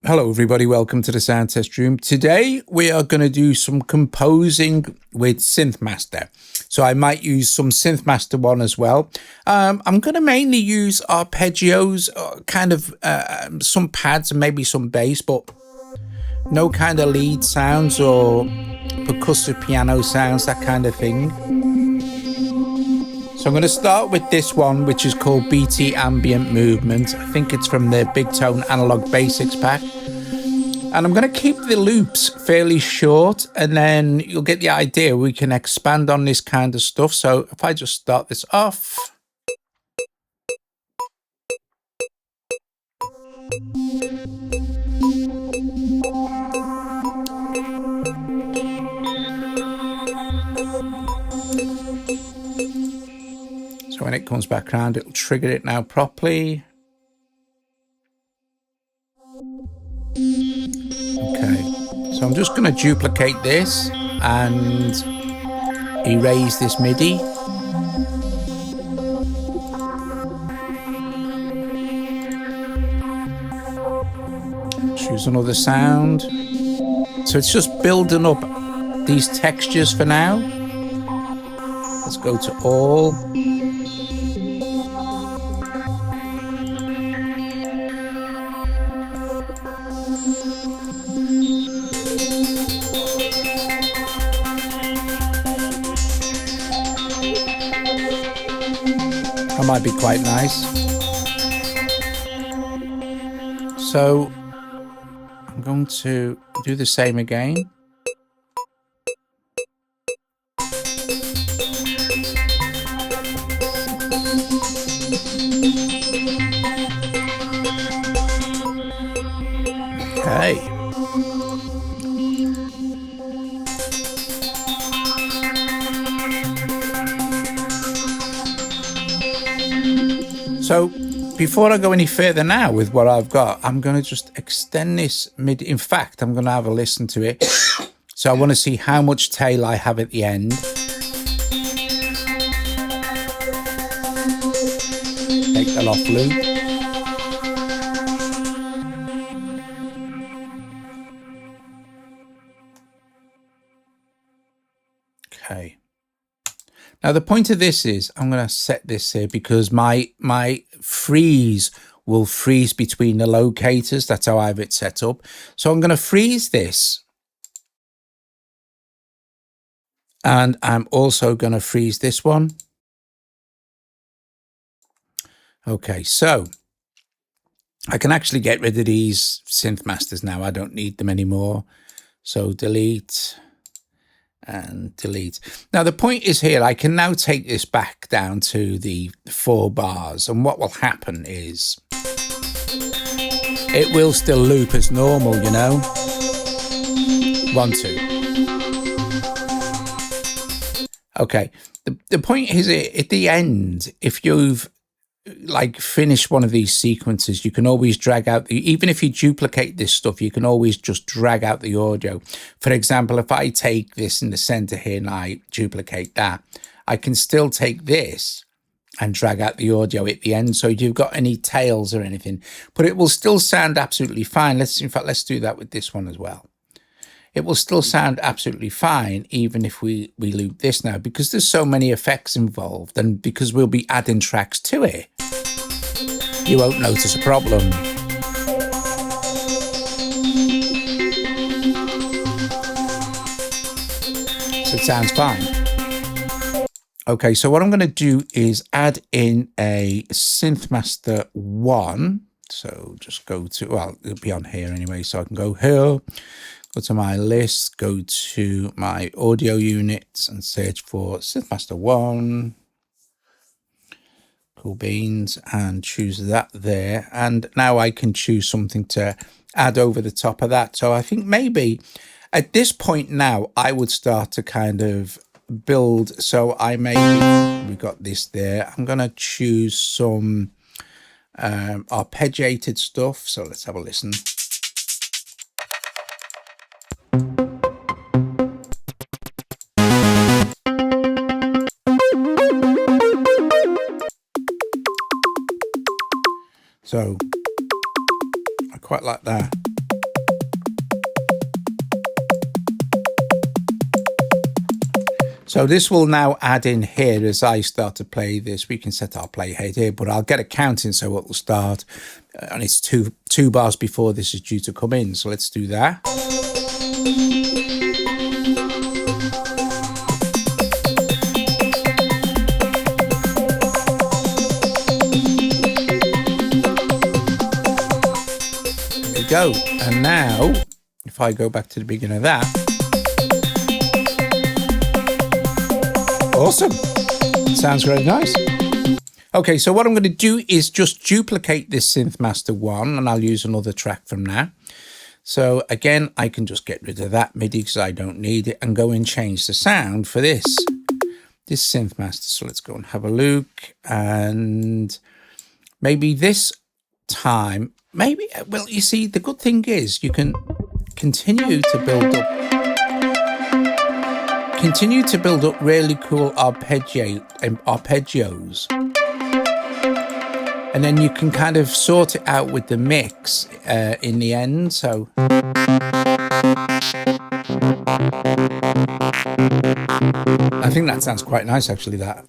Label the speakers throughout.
Speaker 1: Hello everybody, welcome to the Sound Test Room. Today we are going to do some composing with SynthMaster. So I might use some SynthMaster 1 as well. I'm going to mainly use arpeggios, some pads and maybe some bass, but no kind of lead sounds or percussive piano sounds, that kind of thing. So I'm going to start with this one, which is called BT Ambient Movement. I think it's from the Big Tone Analog Basics pack. And I'm going to keep the loops fairly short, and then you'll get the idea. We can expand on this kind of stuff. So if I just start this off. So when it comes back around, it'll trigger it now properly. Okay, so I'm just going to duplicate this and erase this MIDI. Choose another sound. So it's just building up these textures for now. Let's go to all. That might be quite nice. So I'm going to do the same again. Okay. So before I go any further now with what I've got, I'm going to just extend this MIDI. In fact, I'm going to have a listen to it. So I want to see how much tail I have at the end. Take that off loop. Okay. Now the point of this is I'm going to set this here because my freeze will freeze between the locators. That's how I have it set up. So I'm going to freeze this. And I'm also going to freeze this one. Okay, so I can actually get rid of these SynthMasters now. I don't need them anymore. So delete and delete. Now the point is here, I can now take this back down to the 4 bars, and what will happen is it will still loop as normal, you know. 1, 2. Okay, the point is at the end, if you've like finish one of these sequences, you can always drag out even if you duplicate this stuff, you can always just drag out the audio. For example, if I take this in the center here and I duplicate that, I can still take this and drag out the audio at the end. So if you've got any tails or anything, but it will still sound absolutely fine. Let's do that with this one as well. It will still sound absolutely fine, even if we loop this now, because there's so many effects involved, and because we'll be adding tracks to it, you won't notice a problem. So it sounds fine. Okay, so what I'm going to do is add in a SynthMaster 1. So just go to, well, it'll be on here anyway, so I can go here. Go to my list, go to my audio units and search for SynthMaster 1. Cool beans, and choose that there. And now I can choose something to add over the top of that. So I think maybe at this point now, I would start to kind of build. So we got this there. I'm going to choose some arpeggiated stuff. So let's have a listen. So I quite like that. So this will now add in here as I start to play this. We can set our playhead here, but I'll get a counting so it will start. And it's two bars before this is due to come in. So let's do that. There we go. And now, if I go back to the beginning of that. Awesome. Sounds really nice. Okay, so what I'm going to do is just duplicate this SynthMaster 1, and I'll use another track from now. So again, I can just get rid of that MIDI because I don't need it, and go and change the sound for this SynthMaster. So let's go and have a look, and maybe this time, maybe, well, you see, the good thing is you can continue to build up really cool arpeggios, and then you can kind of sort it out with the mix in the end. So I think that sounds quite nice, actually, that.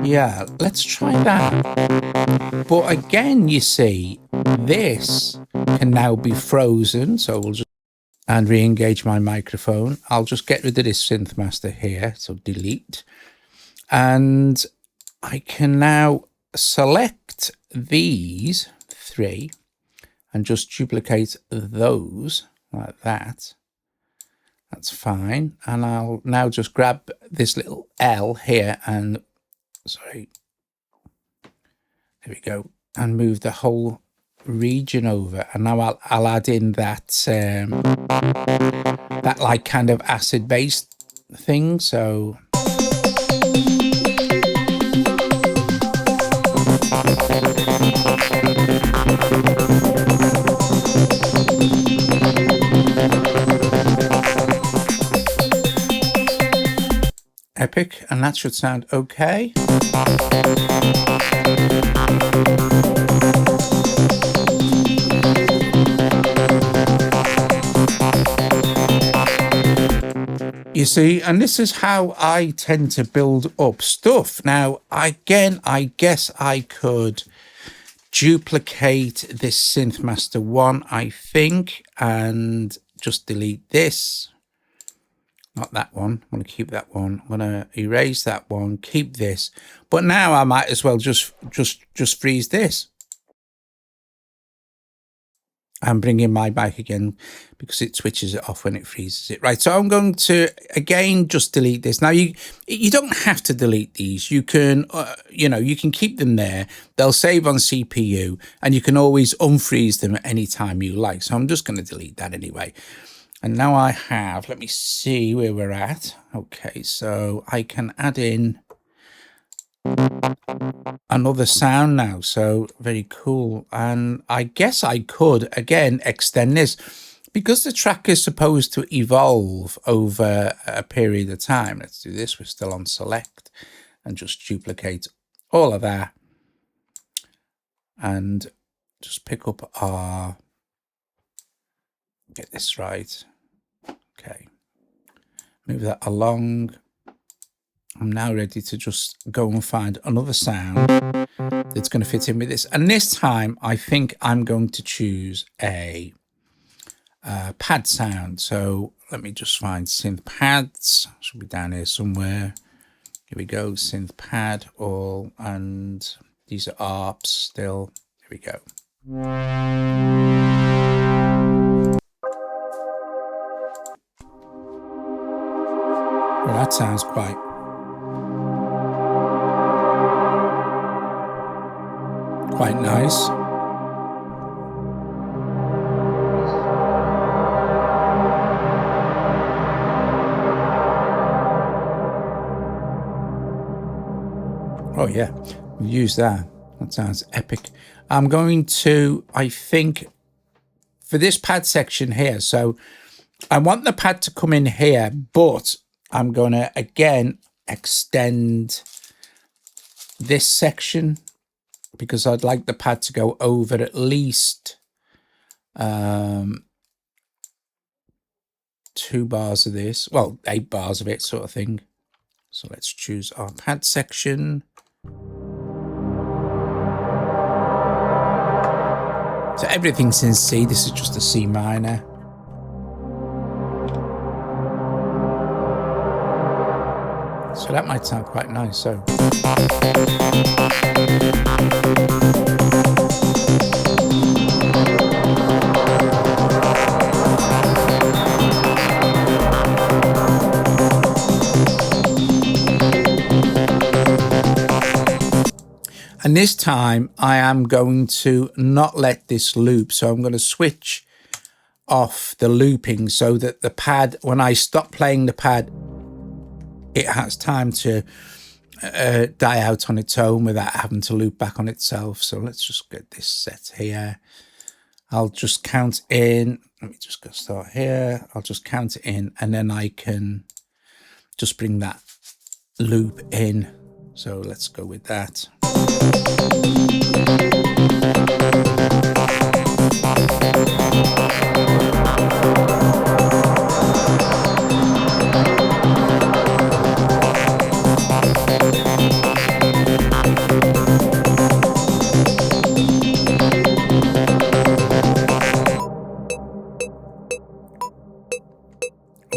Speaker 1: Yeah, let's try that. But again, you see, this can now be frozen. So we'll just, and re-engage my microphone. I'll just get rid of this SynthMaster here. So delete. And I can now select these three and just duplicate those like that. That's fine. And I'll now just grab this little L here and sorry, there we go, and move the whole region over. And now I'll add in that that like kind of acid based thing. So epic, and that should sound okay. You see, and this is how I tend to build up stuff. Now, again, I guess I could duplicate this SynthMaster 1, I think, and just delete this. Not that one. I'm going to keep that one. I'm going to erase that one, keep this. But now I might as well just freeze this. And bring in my mic again because it switches it off when it freezes it. Right, so I'm going to, again, just delete this. Now, you don't have to delete these. You can, you can keep them there. They'll save on CPU, and you can always unfreeze them at any time you like. So I'm just going to delete that anyway. And now I have, let me see where we're at. Okay, so I can add in another sound now. So very cool. And I guess I could, again, extend this because the track is supposed to evolve over a period of time. Let's do this. We're still on select and just duplicate all of that. And just pick up our, get this right. Okay, move that along. I'm now ready to just go and find another sound that's going to fit in with this. And this time, I think I'm going to choose a pad sound. So let me just find synth pads. Should be down here somewhere. Here we go, synth pad all, and these are ARPs still. Here we go. Well, that sounds quite nice. Oh yeah, we'll use that. That sounds epic. I'm going to, I think, for this pad section here, so I want the pad to come in here, but I'm going to, again, extend this section because I'd like the pad to go over at least 2 bars of this, well, 8 bars of it, sort of thing. So let's choose our pad section. So everything's in C. This is just a C minor. So that might sound quite nice. So and this time I am going to not let this loop. So I'm going to switch off the looping so that the pad, when I stop playing the pad, it has time to die out on its own without having to loop back on itself. So let's just get this set here. I'll just count in. Let me just go start here. I'll just count it in, and then I can just bring that loop in. So let's go with that.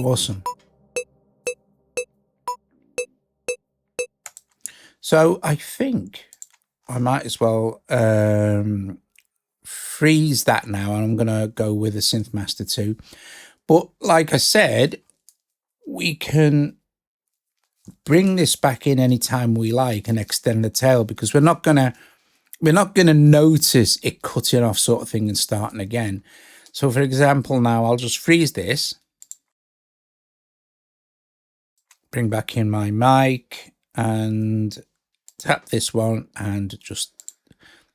Speaker 1: Awesome. So I think I might as well freeze that now, and I'm going to go with a SynthMaster 2. But like I said, we can bring this back in anytime we like and extend the tail, because we're not gonna notice it cutting off, sort of thing, and starting again. So for example, now I'll just freeze this, bring back in my mic and tap this one and just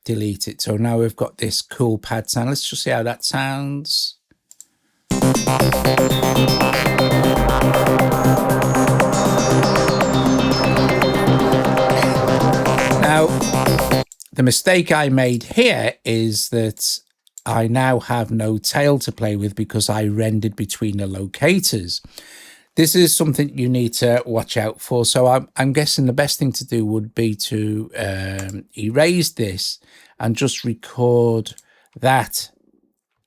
Speaker 1: delete it. So now we've got this cool pad sound. Let's just see how that sounds. Now, the mistake I made here is that I now have no tail to play with because I rendered between the locators. This is something you need to watch out for. So I'm guessing the best thing to do would be to erase this and just record that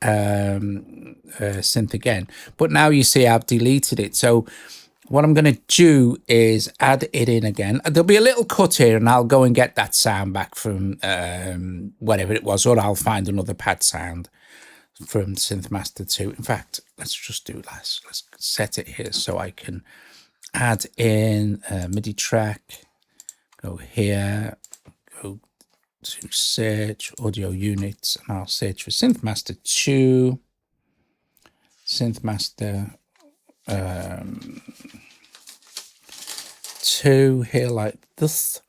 Speaker 1: synth again. But now you see I've deleted it. So what I'm going to do is add it in again. There'll be a little cut here, and I'll go and get that sound back from whatever it was, or I'll find another pad sound from SynthMaster 2. In fact, let's just do this. Let's set it here so I can add in a MIDI track. Go here, go to search audio units, and I'll search for SynthMaster 2, SynthMaster 2 here like this,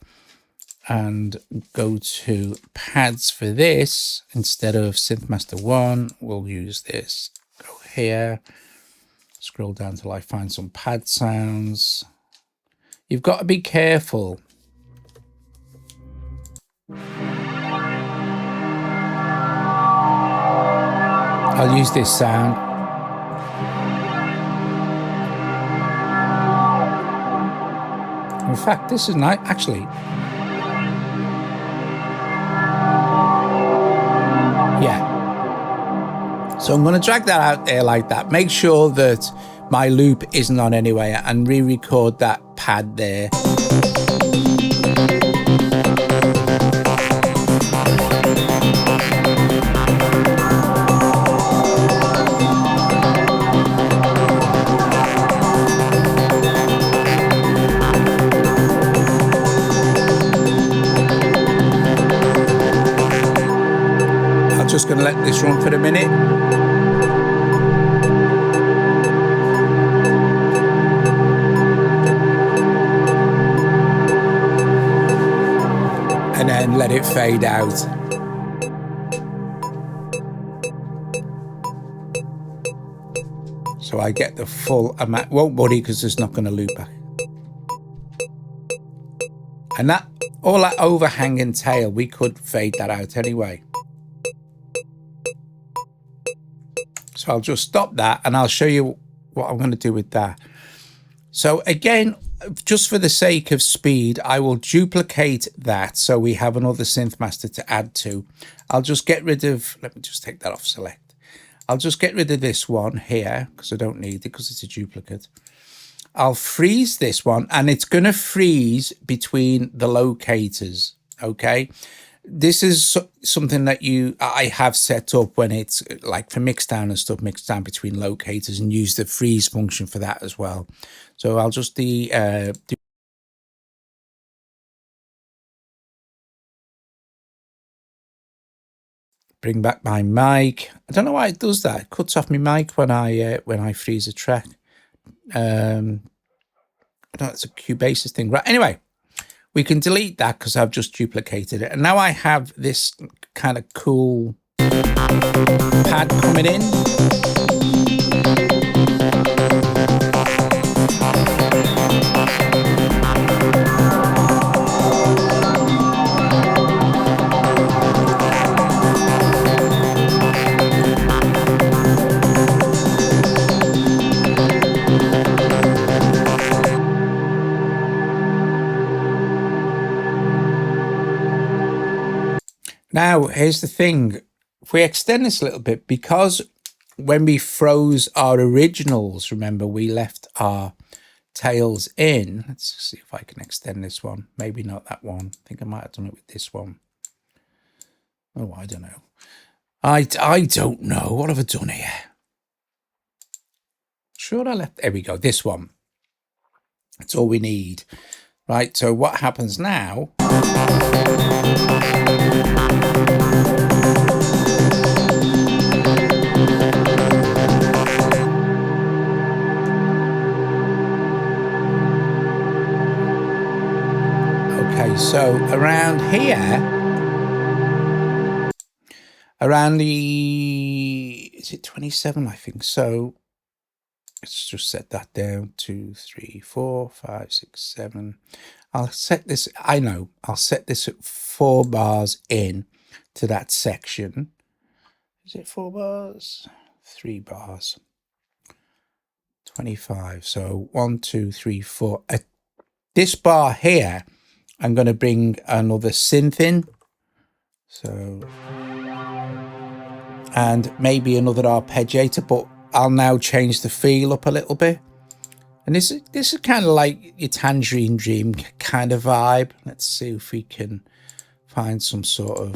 Speaker 1: and go to pads for this. Instead of SynthMaster 1, we'll use this. Go here, scroll down till I find some pad sounds. You've got to be careful. I'll use this sound. In fact, this is nice, actually. Yeah. So I'm going to drag that out there like that. Make sure that my loop isn't on anywhere, and re-record that pad there. Just going to let this run for a minute. And then let it fade out. So I get the full amount. Won't worry, because it's not going to loop back. And that all that overhanging tail, we could fade that out anyway. So I'll just stop that and I'll show you what I'm going to do with that. So again, just for the sake of speed, I will duplicate that so we have another SynthMaster to add to. I'll just get rid of, let me just take that off select. I'll just get rid of this one here because I don't need it because it's a duplicate. I'll freeze this one and it's going to freeze between the locators. Okay. This is something that I have set up when it's like for mixdown and stuff, mixdown between locators, and use the freeze function for that as well. So I'll just bring back my mic. I don't know why it does that. It cuts off my mic when I freeze a track. I don't know, it's a Cubasis thing, right? Anyway, we can delete that because I've just duplicated it. And now I have this kind of cool pad coming in. Now, here's the thing. If we extend this a little bit, because when we froze our originals, remember, we left our tails in. Let's see if I can extend this one. Maybe not that one. I think I might have done it with this one. Oh, I don't know. I don't know. What have I done here? Sure, I left. There we go. This one. That's all we need. Right. So what happens now? Okay, so around here, around the, is it 27? I think so. Let's just set that down. 2, 3, 4, 5, 6, 7. I'll set this, I know, I'll set this at 4 bars in to that section. Is it 4 bars? 3 bars. 25. So 1, 2, 3, 4. At this bar here, I'm going to bring another synth in. So, and maybe another arpeggiator, but I'll now change the feel up a little bit. And this is kind of like your Tangerine Dream kind of vibe. Let's see if we can find some sort of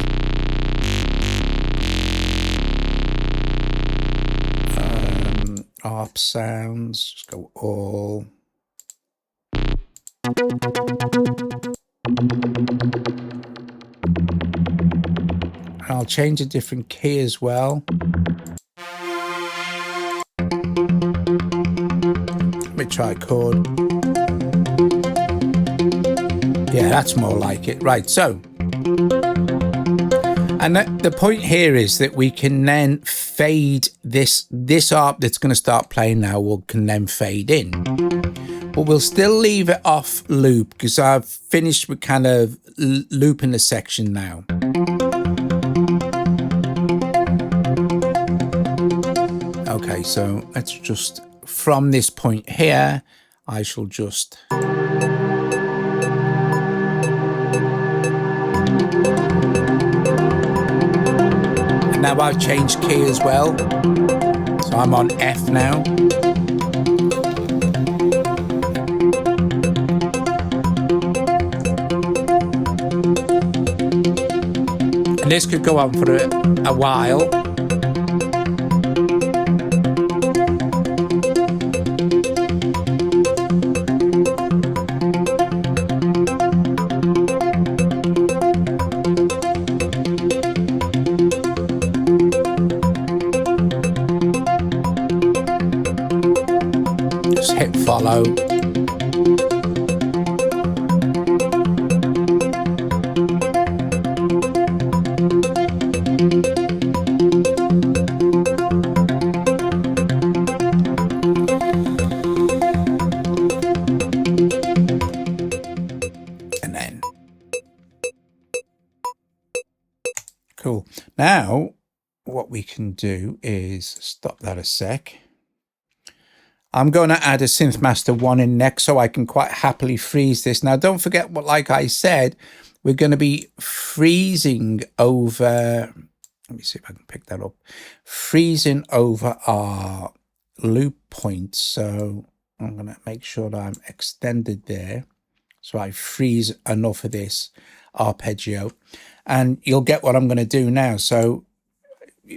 Speaker 1: ARP sounds. Just go all. And I'll change a different key as well. Let me try chord. Yeah, that's more like it. Right, so. And the point here is that we can then fade this ARP that's going to start playing now, can then fade in. But we'll still leave it off loop because I've finished with kind of looping the section now. Okay, so let's just, from this point here, I shall just... And now I've changed key as well. So I'm on F now. And this could go on for a while. Just hit follow. Now, what we can do is stop that a sec. I'm going to add a SynthMaster 1 in next so I can quite happily freeze this. Now, don't forget what, like I said, we're going to be freezing over, let me see if I can pick that up, freezing over our loop point. So I'm going to make sure that I'm extended there. So I freeze enough of this arpeggio. And you'll get what I'm going to do now. So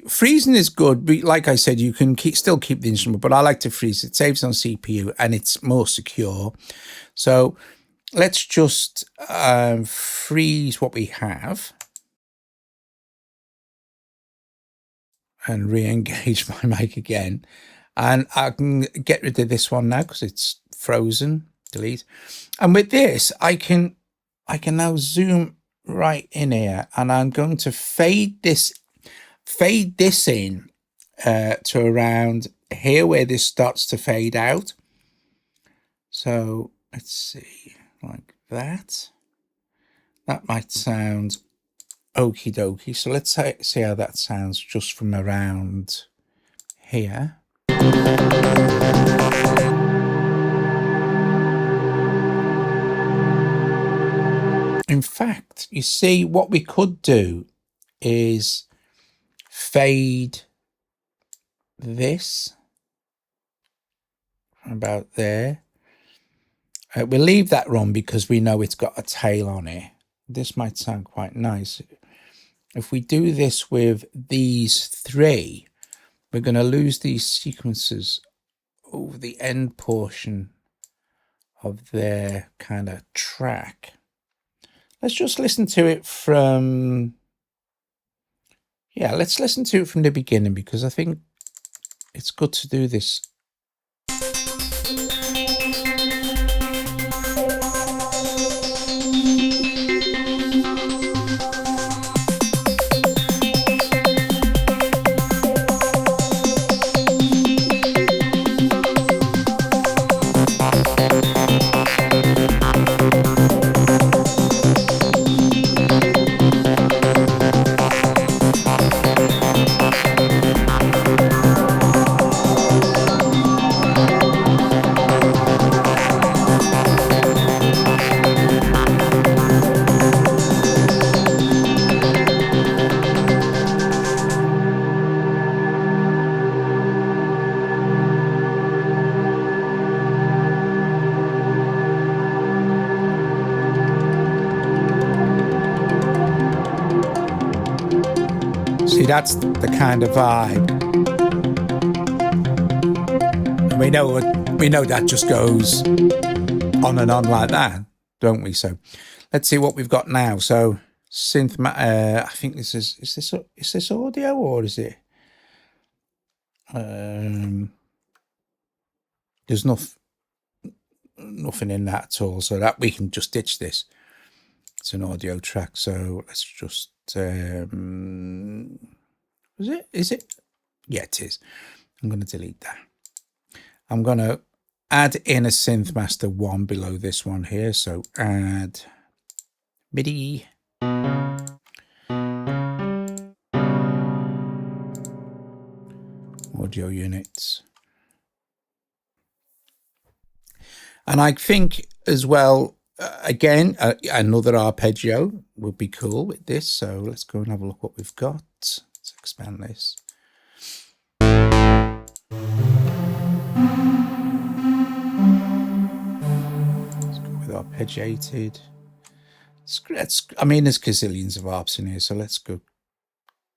Speaker 1: freezing is good. But like I said, you can still keep the instrument, but I like to freeze. It saves on CPU and it's more secure. So let's just freeze what we have and re-engage my mic again. And I can get rid of this one now because it's frozen. Delete. And with this, I can now zoom right in here, and I'm going to fade this in to around here where this starts to fade out. So let's see, like that. That might sound okie dokie. So let's see how that sounds just from around here. In fact, you see, what we could do is fade this about there. We'll leave that run because we know it's got a tail on it. This might sound quite nice. If we do this with these three, we're going to lose these sequences over the end portion of their kind of track. Let's just listen to it from, yeah, let's listen to it from the beginning because I think it's good to do this. See, that's the kind of vibe. And we know that just goes on and on like that, don't we? So let's see what we've got now. So I think this is this audio or is it? There's nothing in that at all, so that we can just ditch this. It's an audio track, so let's just is it? Yeah, it is. I'm going to delete that. I'm going to add in a SynthMaster 1 below this one here. So add MIDI. Audio units. And I think as well, again, another arpeggio would be cool with this. So let's go and have a look what we've got. Let's expand this. Let's go with arpeggiated. I mean, there's gazillions of arps in here, so let's go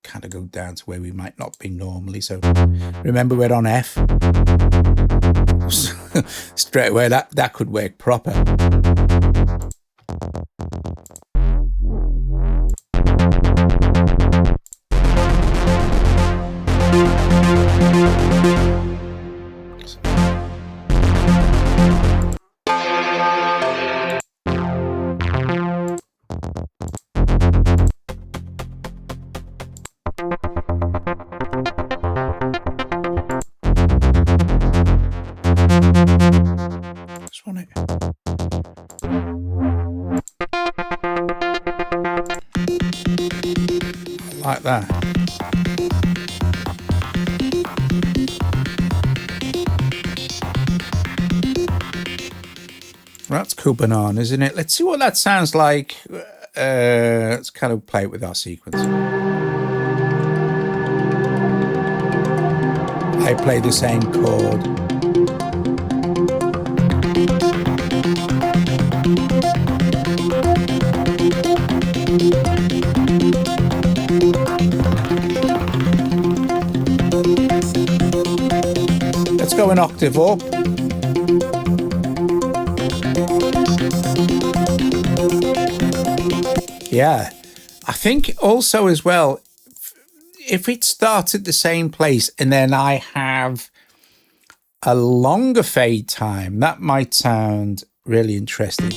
Speaker 1: kind of go down to where we might not be normally. So remember, we're on F. Straight away, that could work proper. Just want it. Like that. That's cool banana, isn't it? Let's see what that sounds like. Let's kind of play it with our sequence. I play the same chord. Let's go an octave up. Yeah, I think also as well, if it starts at the same place and then I have a longer fade time, that might sound really interesting.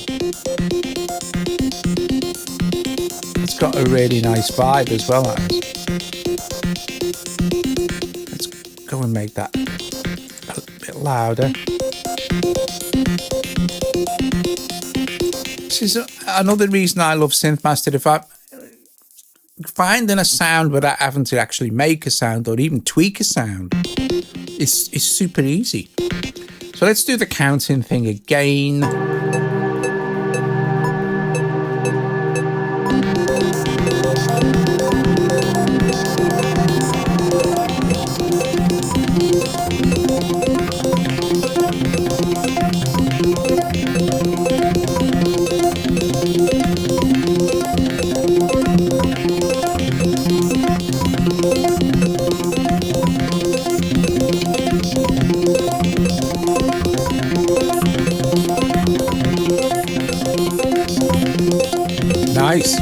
Speaker 1: It's got a really nice vibe as well. Let's go and make that a bit louder. This is another reason I love SynthMaster. If I'm finding a sound without having to actually make a sound or even tweak a sound, it's super easy. So let's do the counting thing again. Nice.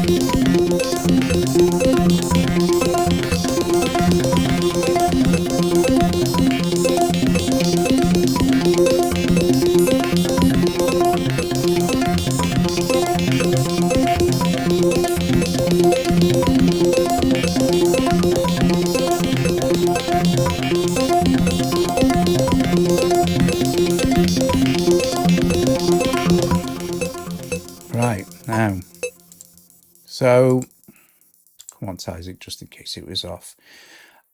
Speaker 1: Right, now. So, quantize it just in case it was off.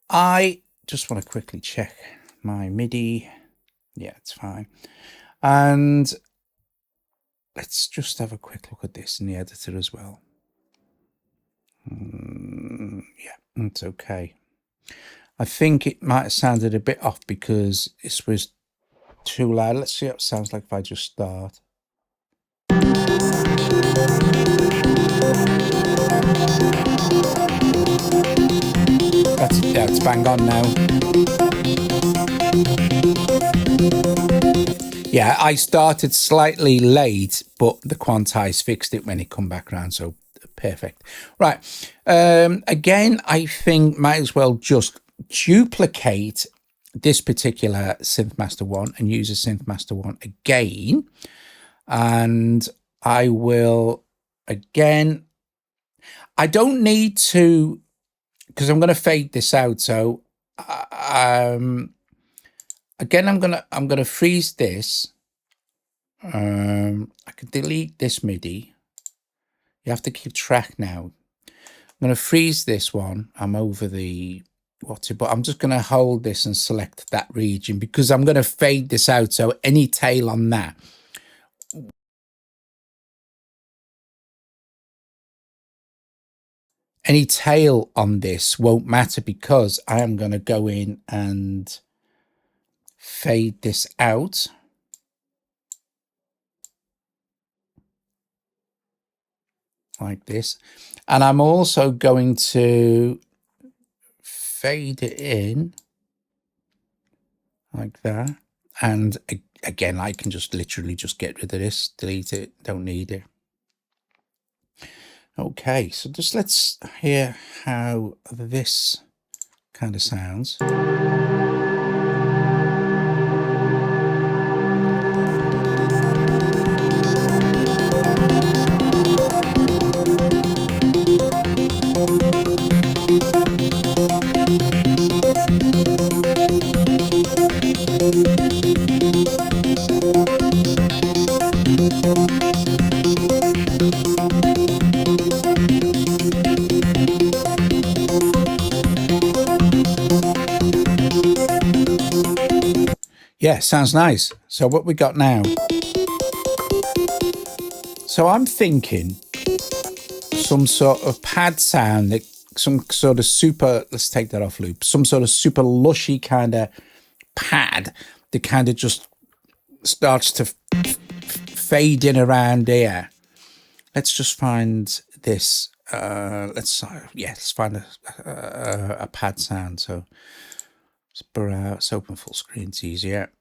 Speaker 1: I just want to quickly check my MIDI. Yeah, it's fine. And let's just have a quick look at this in the editor as well. Yeah, it's okay. I think it might have sounded a bit off because this was too loud. Let's see what it sounds like if I just start. It's bang on now. Yeah, I started slightly late, but the quantize fixed it when it come back around, so perfect. Right, again, I think might as well just duplicate this particular SynthMaster one and use a SynthMaster one again. And I will, again, I don't need to, because I'm going to fade this out. So again, I'm gonna freeze this. I can delete this MIDI. You have to keep track now. I'm going to freeze this one. I'm over the but I'm just going to hold this and select that region because I'm going to fade this out. So any tail on that. Any tail on this won't matter because I am going to go in and fade this out. Like this. And I'm also going to fade it in like that. And again, I can just literally just get rid of this, delete it, don't need it. Okay, so just let's hear how this kind of sounds. Yeah, sounds nice. So what we got now? So I'm thinking some sort of pad sound, that some sort of super, let's take that off loop, some sort of super lushy kind of pad that kind of just starts to fade in around here. Let's just find this. Let's find a pad sound. So let's open full screen. It's easier.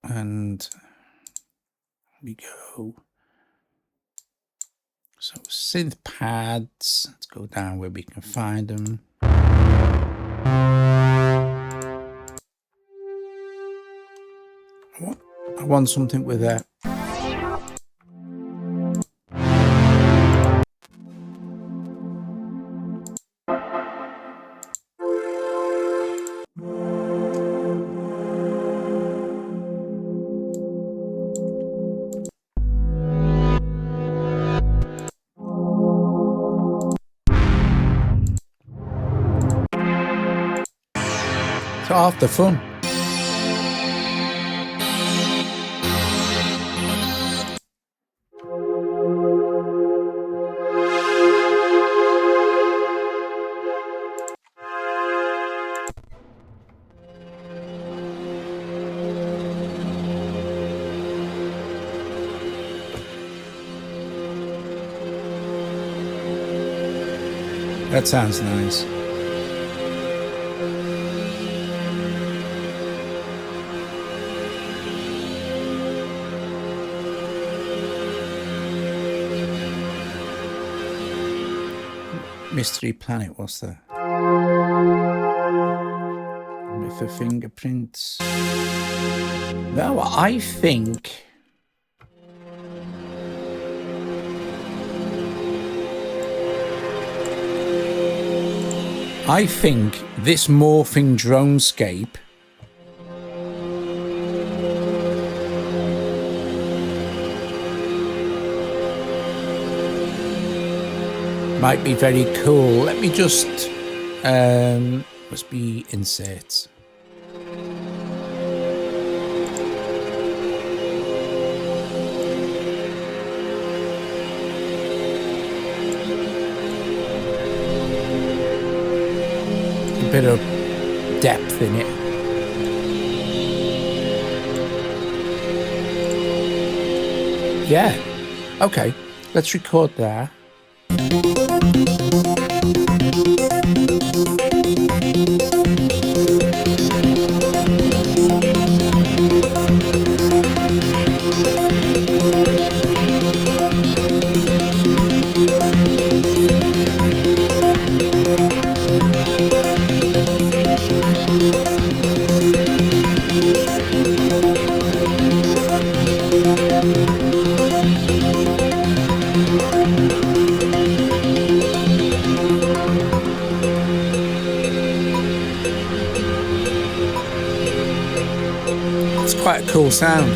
Speaker 1: And we go. So synth pads. Let's go down where we can find them. I want something with a. It's half the fun. That sounds nice. Mystery Planet, what's that? With the fingerprints. No, I think this morphing dronescape might be very cool. Let me just must be inserts. A bit of depth in it. Yeah. Okay. Let's record that. Quite a cool sound.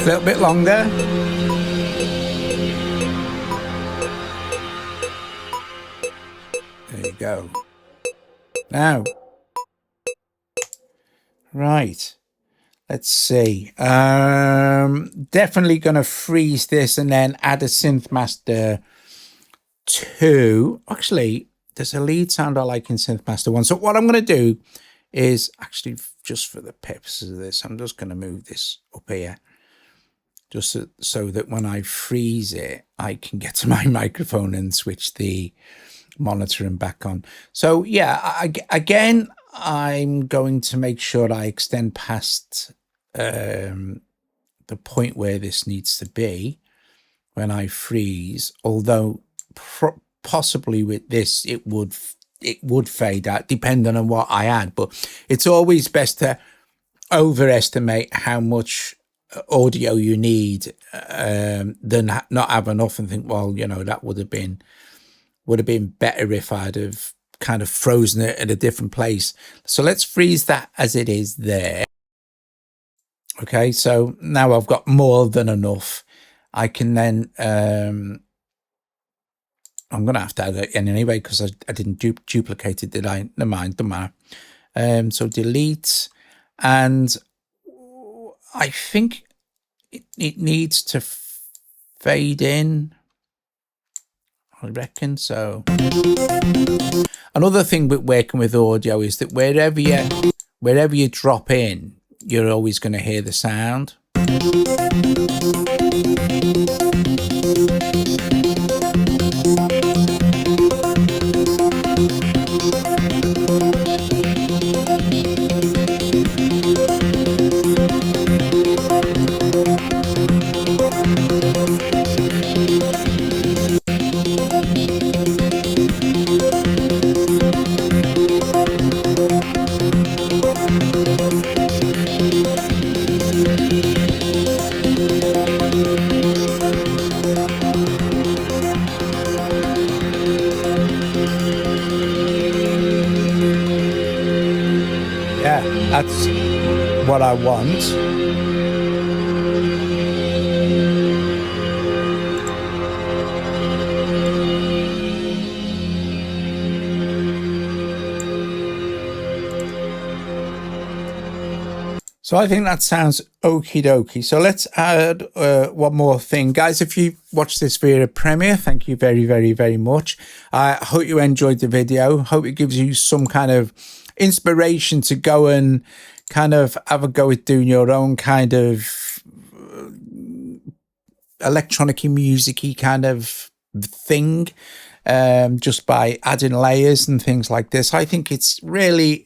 Speaker 1: A little bit longer. There you go. Now, right. Let's see. Definitely going to freeze this and then add a SynthMaster 2. Actually, there's a lead sound I like in SynthMaster 1. So what I'm going to do is actually, just for the purposes of this, I'm just going to move this up here. Just so that when I freeze it, I can get to my microphone and switch the monitoring back on. So yeah, again, I'm going to make sure I extend past the point where this needs to be when I freeze. Although possibly with this, it would fade out depending on what I add. But it's always best to overestimate how much audio you need than not have enough and think, well, you know, that would have been better if I'd have kind of frozen it at a different place. So let's freeze that as it is there. Okay, so now I've got more than enough. I can then I'm gonna have to add it in anyway because I didn't duplicate it, did I? Never mind, don't matter. So delete, and I think it needs to fade in, I reckon. So another thing with working with audio is that wherever you drop in, you're always going to hear the sound. That's what I want. So I think that sounds okie dokie. So let's add one more thing. Guys, if you watched this via Premiere, thank you very, very, very much. I hope you enjoyed the video. Hope it gives you some kind of inspiration to go and kind of have a go at doing your own kind of electronic-y, music-y kind of thing, just by adding layers and things like this. I think it's really,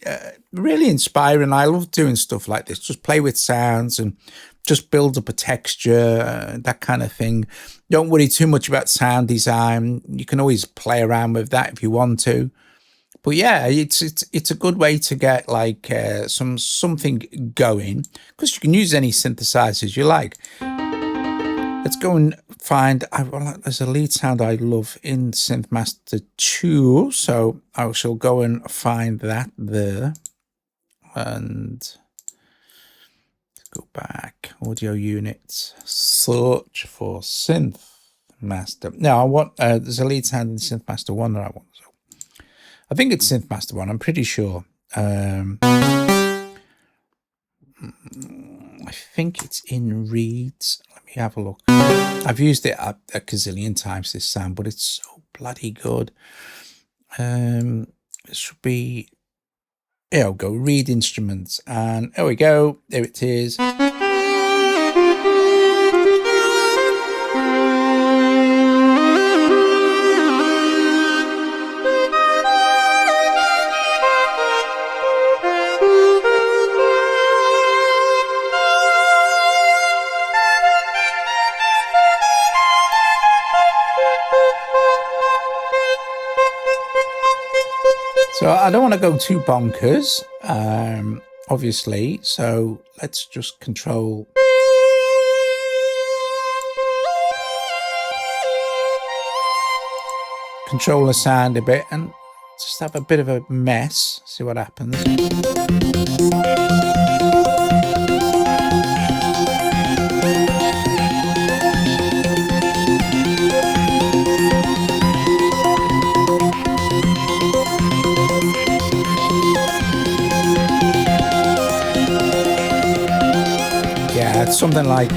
Speaker 1: really inspiring. I love doing stuff like this. Just play with sounds and just build up a texture, that kind of thing. Don't worry too much about sound design. You can always play around with that if you want to. But yeah, it's a good way to get like something going, because you can use any synthesizers you like. Let's go and find, there's a lead sound I love in SynthMaster 2, so I shall go and find that there. And go back, audio units, search for SynthMaster. Now I want, there's a lead sound in SynthMaster 1 that I want. So I think it's SynthMaster 1, I'm pretty sure. I think it's in Reeds. Let me have a look. I've used it a gazillion times, this sound, but it's so bloody good. It should be, here we go, Reed Instruments, and there we go, there it is. So I don't want to go too bonkers, obviously, so let's just control the sound a bit and just have a bit of a mess, see what happens. Yeah, it's something like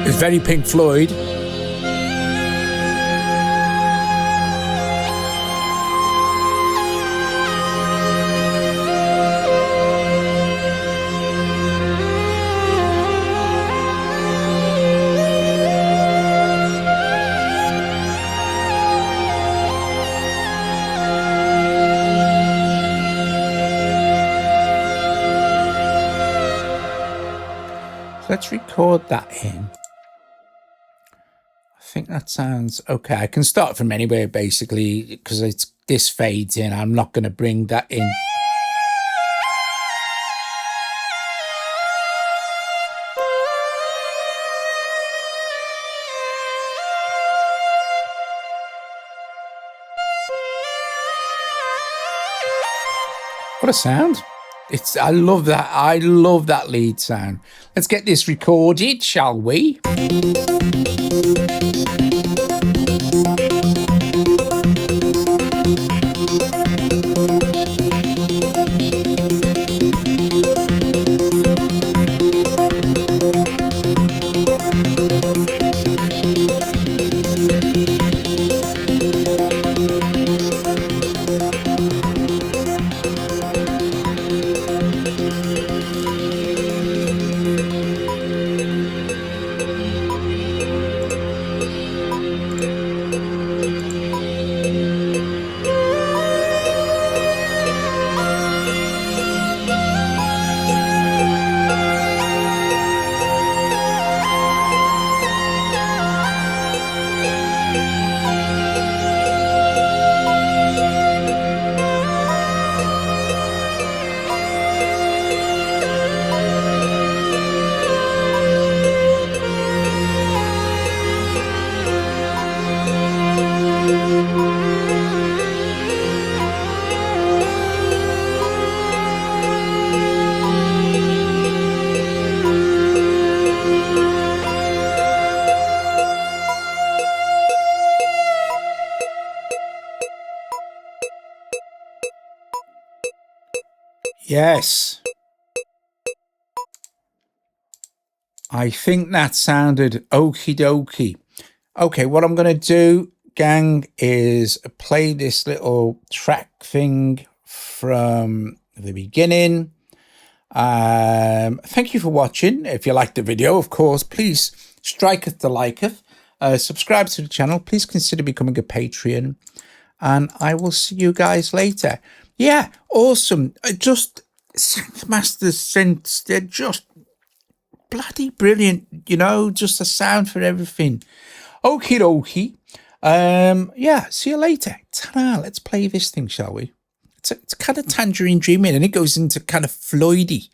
Speaker 1: it's very Pink Floyd. Let's record that in. I think that sounds okay. I can start from anywhere basically because this fades in. I'm not going to bring that in. What a sound. I love that. I love that lead sound. Let's get this recorded, shall we? Yes. I think that sounded okie dokie. Okay, what I'm going to do, gang, is play this little track thing from the beginning. Thank you for watching. If you liked the video, of course, please striketh the liketh. Subscribe to the channel. Please consider becoming a Patreon. And I will see you guys later. Yeah, awesome. Just SynthMaster Synths. They're just bloody brilliant. You know, just a sound for everything. Okie dokie. Yeah, see you later. Ta-da, let's play this thing, shall we? It's kind of Tangerine Dreaming, and it goes into kind of Floydy.